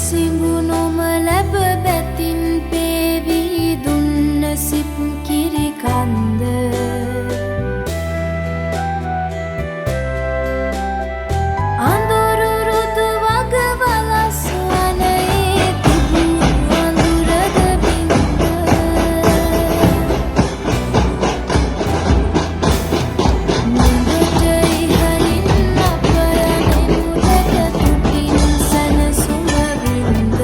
සිඹු නොම ලැබ බැතින් පේවි දුන්න සිප් කිරි කන්ද අඳුරු රුතු වග වලස් වනයේ තිබූ අඳුරද බින්ද නිදට ඉහලින් අපරණෙන් උඩට තුටින් සැනසුම වින්ද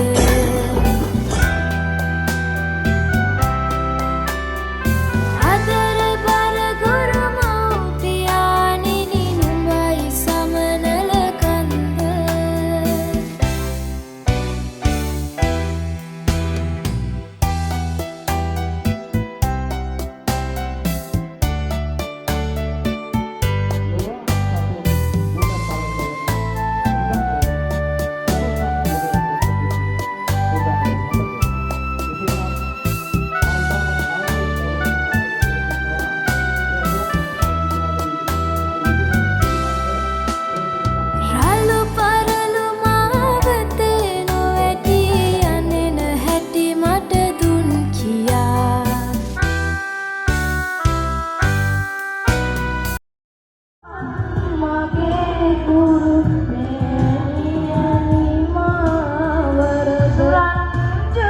අදර බර ගුරු මව්පියාණෙනි නුඹයි සමනල කන්ද රළු පරළු මාවතේ නොවැටි යන්නෙන හැටි මට දුන් කියා මගේ ගුරු මෙණියනි මාවර සුරංජතු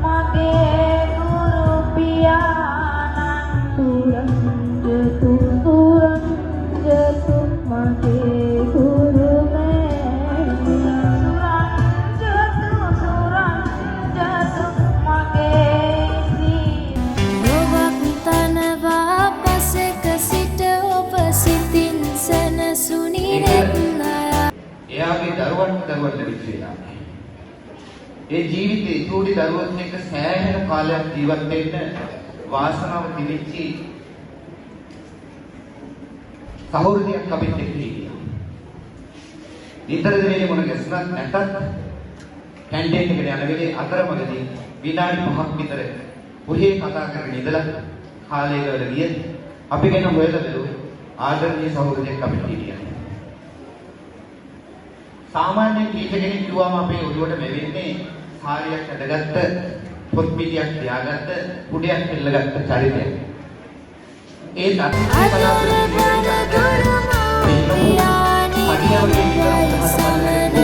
මගේ ගුරු පියාණන් සුරංජතු මගේ ගුරු මෙණියන් සුරංජතු මගේ ලොවක් තනවා පසෙක සිට ඔබ සිතින් සැනසුනි නෙත් අය එයාගේ දරුවන්ට ලැබිච්ච වෙලා. ඒ ජීවිතේ චූටි දරුවන් එක්ක සෑහෙන කාලයක් ජීවත් වෙන්න වාසනාව තිබිච්චි සහෝදරියක් අපිට හිටියා. නිතර දෙවියන් මොන ගැස්නක් නැතත් කැන්ටීන් එකට යන වෙලේ අතරමඟදී විනාඩි 5ක් විතර ඔහේ කතා කරගෙන ඉඳලා කාලය ගාලා ගියත් අපි ගැන හොයලා බැලුවේ ආදරණීය සහෝදරියක් අපිට හිටියා. සාමාන්‍යයෙන් කීච කෙනෙක් කිව්වම අපේ ඔළුවට මෙවෙන්නේ සාරියක් ඇඳගත්ත පොත් පිටියක් තියාගත්ත කුඩයක් එල්ලගත්ත චරිතයක්. ඒ අදර බර ගුරු මව්පියාණෙනි නුඹයි සමනල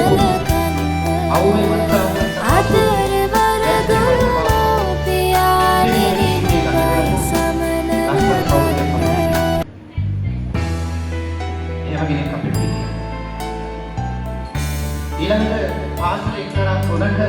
කන්ද අදර බර ගුරු මව්පියාණෙනි නුඹයි සමනල කන්ද එහෙම කෙනෙක් අපිට හිටියා. ඊළඟට පාසලේ එක්තරා තොනක